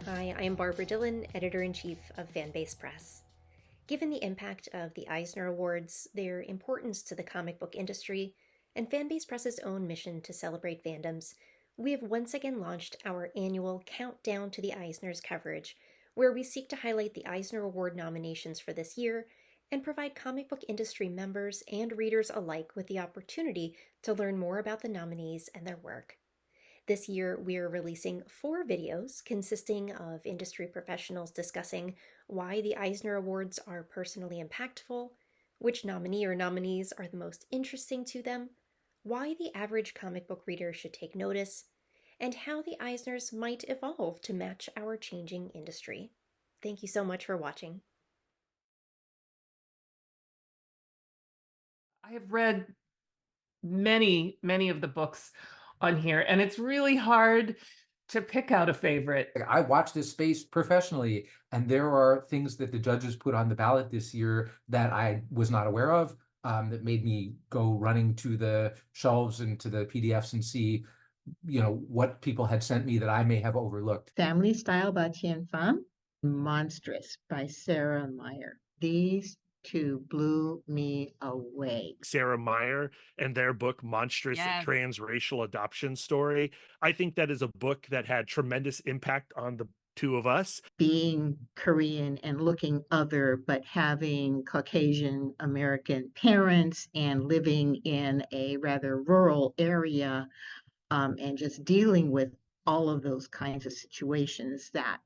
Hi, I am Barbra Dillon, Editor-in-Chief of Fanbase Press. Given the impact of the Eisner Awards, their importance to the comic book industry, and Fanbase Press's own mission to celebrate fandoms, we have once again launched our annual Countdown to the Eisners coverage, where we seek to highlight the Eisner Award nominations for this year and provide comic book industry members and readers alike with the opportunity to learn more about the nominees and their work. This year, we are releasing 4 videos consisting of industry professionals discussing why the Eisner Awards are personally impactful, which nominee or nominees are the most interesting to them, why the average comic book reader should take notice, and how the Eisners might evolve to match our changing industry. Thank you so much for watching. I have read many of the books on here, and it's really hard to pick out a favorite. I watch this space professionally, and there are things that the judges put on the ballot this year that I was not aware of, that made me go running to the shelves and to the PDFs and see, what people had sent me that I may have overlooked. Family Style by Tien Pham, Monstrous by Sarah Meyer. These two blew me away. Sarah Meyer and their book Monstrous Transracial Adoption Story. I think that is a book that had tremendous impact on the two of us. Being Korean and looking other, but having Caucasian American parents and living in a rather rural area, and just dealing with all of those kinds of situations that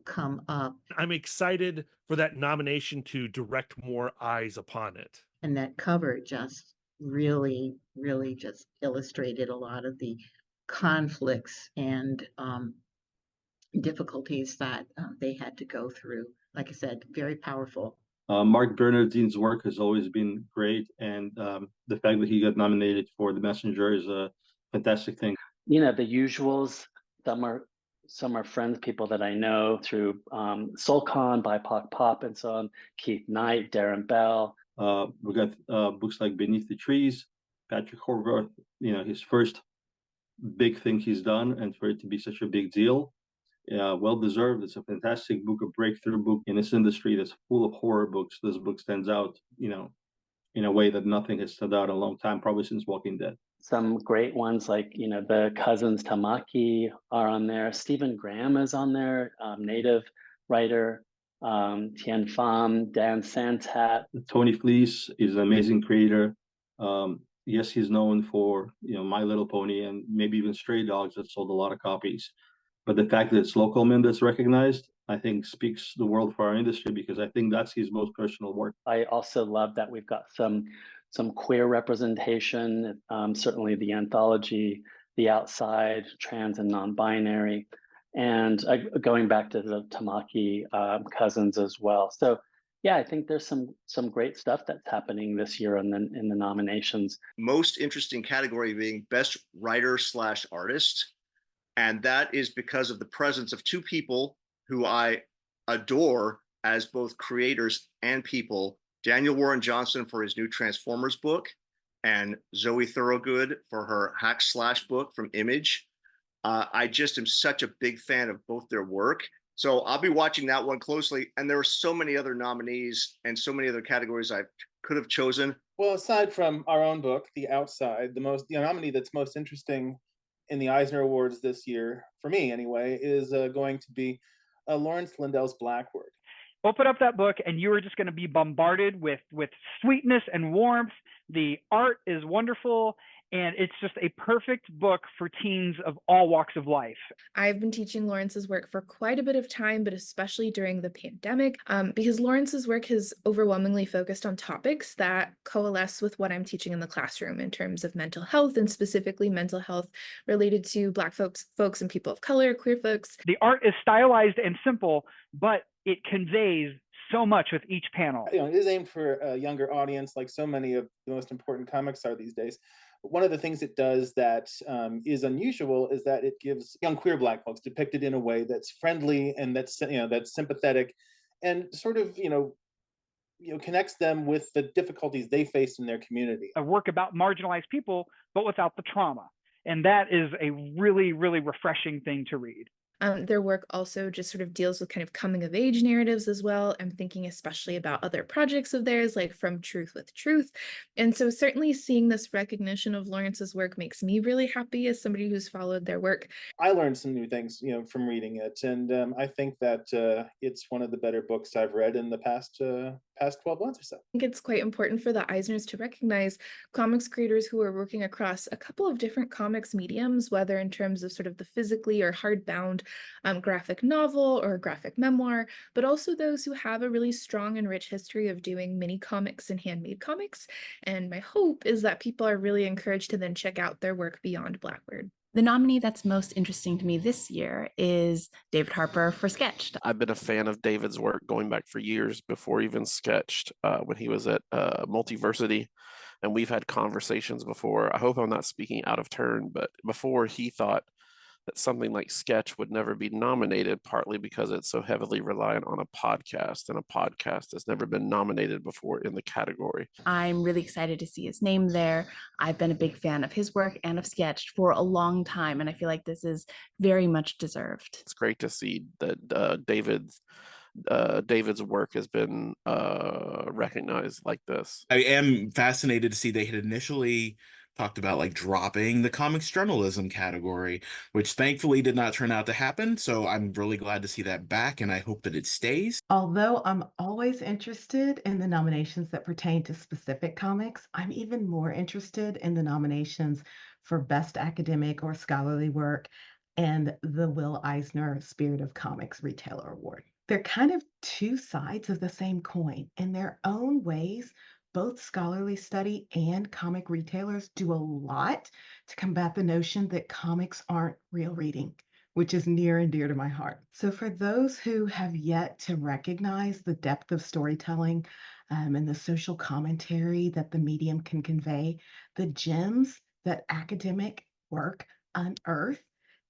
come up. I'm excited for that nomination to direct more eyes upon it. And that cover just really just illustrated a lot of the conflicts and difficulties that they had to go through. Like I said, very powerful. Mark Bernardin's work has always been great, and the fact that he got nominated for The Messenger is a fantastic thing. The usuals, some are friends, people that I know through SoulCon, BIPOC Pop, and so on. Keith Knight, Darren Bell. We got books like Beneath the Trees, Patrick Horvath, his first big thing he's done, and for it to be such a big deal, well deserved. It's a fantastic book, a breakthrough book in this industry that's full of horror books. This book stands out, in a way that nothing has stood out in a long time, probably since Walking Dead. Some great ones like, the cousins Tamaki are on there. Stephen Graham is on there, native writer. Tien Pham, Dan Santat. Tony Fleece is an amazing creator. Yes, he's known for, My Little Pony and maybe even Stray Dogs that sold a lot of copies. But the fact that it's local men that's recognized, I think speaks the world for our industry, because I think that's his most personal work. I also love that we've got some queer representation, certainly the anthology, The Outside, trans and non-binary, and going back to the Tamaki cousins as well. So yeah, I think there's some great stuff that's happening this year in the nominations. Most interesting category being Best Writer/Artist. And that is because of the presence of 2 people who I adore as both creators and people. Daniel Warren Johnson for his new Transformers book, and Zoe Thorogood for her Hack Slash book from Image. I just am such a big fan of both their work. So I'll be watching that one closely. And there are so many other nominees and so many other categories I could have chosen. Well, aside from our own book, The Outside, the nominee that's most interesting in the Eisner Awards this year, for me anyway, is going to be Lawrence Lindell's Blackwood. Open up that book and you are just going to be bombarded with sweetness and warmth. The art is wonderful, and it's just a perfect book for teens of all walks of life. I've been teaching Lawrence's work for quite a bit of time, but especially during the pandemic, because Lawrence's work has overwhelmingly focused on topics that coalesce with what I'm teaching in the classroom in terms of mental health, and specifically mental health related to Black folks and people of color, queer folks. The art is stylized and simple, but it conveys so much with each panel. It is aimed for a younger audience, like so many of the most important comics are these days. One of the things it does that is unusual is that it gives young queer Black folks depicted in a way that's friendly and that's sympathetic, and sort of connects them with the difficulties they face in their community. A work about marginalized people, but without the trauma, and that is a really refreshing thing to read. Their work also just sort of deals with kind of coming of age narratives as well. I'm thinking especially about other projects of theirs, like From Truth with Truth. And so certainly seeing this recognition of Lawrence's work makes me really happy as somebody who's followed their work. I learned some new things, from reading it, and I think that it's one of the better books I've read in the past 12 months or so. I think it's quite important for the Eisners to recognize comics creators who are working across a couple of different comics mediums, whether in terms of sort of the physically or hardbound graphic novel or graphic memoir, but also those who have a really strong and rich history of doing mini comics and handmade comics. And my hope is that people are really encouraged to then check out their work beyond Blackbird. The nominee that's most interesting to me this year is David Harper for Sketched. I've been a fan of David's work going back for years before even Sketched, when he was at Multiversity, and we've had conversations before. I hope I'm not speaking out of turn, but before he thought that something like Sketch would never be nominated, partly because it's so heavily reliant on a podcast, and a podcast has never been nominated before in the category. I'm really excited to see his name there. I've been a big fan of his work and of Sketched for a long time, and I feel like this is very much deserved. It's great to see that David's work has been recognized like this. I am fascinated to see they had initially talked about like dropping the comics journalism category, which thankfully did not turn out to happen. So I'm really glad to see that back, and I hope that it stays. Although I'm always interested in the nominations that pertain to specific comics, I'm even more interested in the nominations for Best Academic or Scholarly Work and the Will Eisner Spirit of Comics Retailer Award. They're kind of two sides of the same coin. In their own ways, both scholarly study and comic retailers do a lot to combat the notion that comics aren't real reading, which is near and dear to my heart. So for those who have yet to recognize the depth of storytelling and the social commentary that the medium can convey, the gems that academic work unearth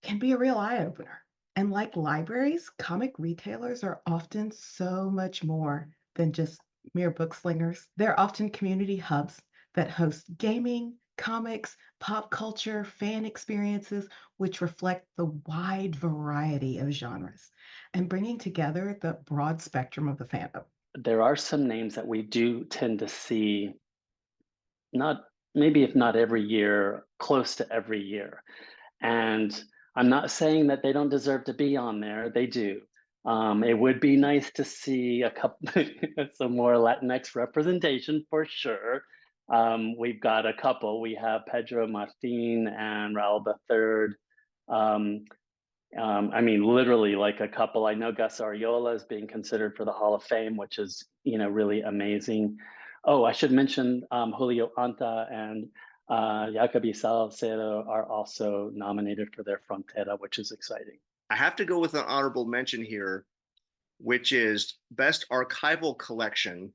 can be a real eye-opener. And like libraries, comic retailers are often so much more than just mere book slingers. They're often community hubs that host gaming, comics, pop culture, fan experiences, which reflect the wide variety of genres and bringing together the broad spectrum of the fandom. There are some names that we do tend to see, not maybe if not every year, close to every year. And I'm not saying that they don't deserve to be on there. They do. It would be nice to see a couple, some more Latinx representation for sure. We've got a couple. We have Pedro Martin and Raul III. I mean, literally like a couple. I know Gus Ariola is being considered for the Hall of Fame, which is, really amazing. Oh, I should mention Julio Anta and Jacobi Salcedo are also nominated for their Frontera, which is exciting. I have to go with an honorable mention here, which is Best Archival Collection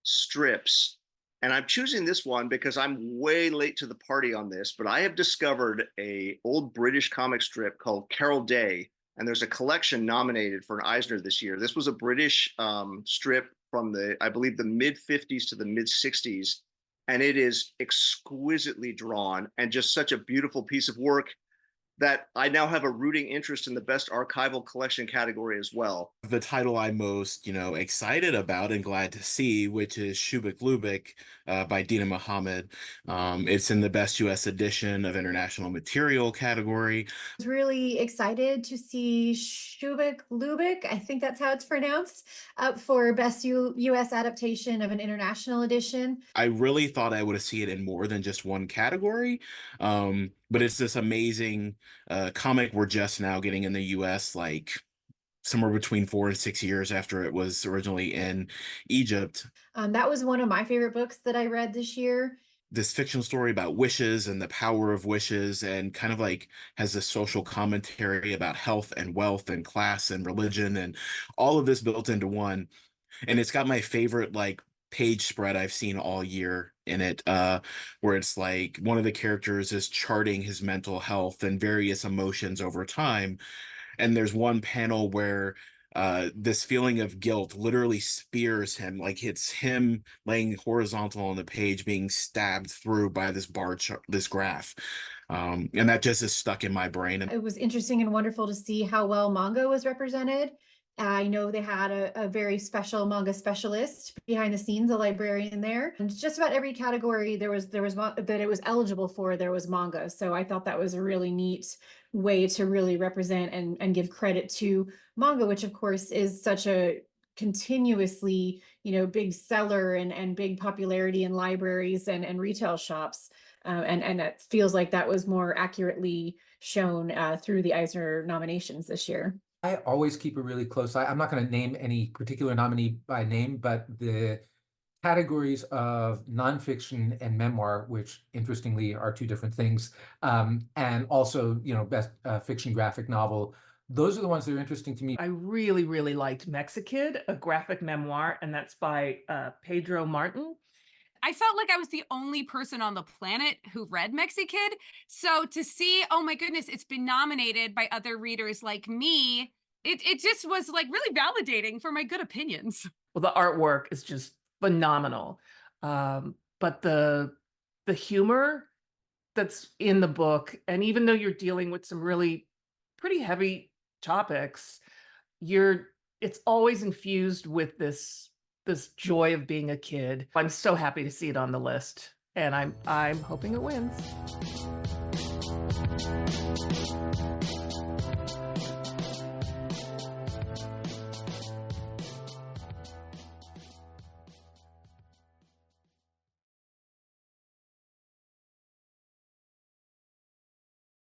Strips. And I'm choosing this one because I'm way late to the party on this, but I have discovered a old British comic strip called Carol Day, and there's a collection nominated for an Eisner this year. This was a British strip from I believe the mid 50s to the mid 60s, and it is exquisitely drawn and just such a beautiful piece of work that I now have a rooting interest in the Best Archival Collection category as well. The title I'm most, excited about and glad to see, which is Shubik Lubik by Dina Muhammad. It's in the Best U.S. Edition of International Material category. I was really excited to see Shubik Lubik, I think that's how it's pronounced, up for Best U.S. Adaptation of an International Edition. I really thought I would have seen it in more than just one category, but it's this amazing comic we're just now getting in the US, like somewhere between 4 and 6 years after it was originally in Egypt. That was one of my favorite books that I read this year. This fictional story about wishes and the power of wishes, and kind of like has a social commentary about health and wealth and class and religion and all of this built into one. And it's got my favorite like page spread I've seen all year in it, where it's like one of the characters is charting his mental health and various emotions over time. And there's one panel where this feeling of guilt literally spears him, like it's him laying horizontal on the page being stabbed through by this bar chart, this graph. And that just is stuck in my brain. It was interesting and wonderful to see how well manga was represented. I know they had a very special manga specialist behind the scenes, a librarian there. And just about every category that it was eligible for, there was manga. So I thought that was a really neat way to really represent and give credit to manga, which of course is such a continuously, big seller and big popularity in libraries and retail shops. And it feels like that was more accurately shown through the Eisner nominations this year. I always keep a really close eye. I'm not going to name any particular nominee by name, but the categories of nonfiction and memoir, which interestingly are two different things, and also, best fiction graphic novel, those are the ones that are interesting to me. I really, really liked Mexikid, a graphic memoir, and that's by Pedro Martin. I felt like I was the only person on the planet who read Mexikid. So to see, oh my goodness, it's been nominated by other readers like me, it just was like really validating for my good opinions. Well, the artwork is just phenomenal. But the humor that's in the book, and even though you're dealing with some really pretty heavy topics, it's always infused with this joy of being a kid. I'm so happy to see it on the list, and I'm hoping it wins.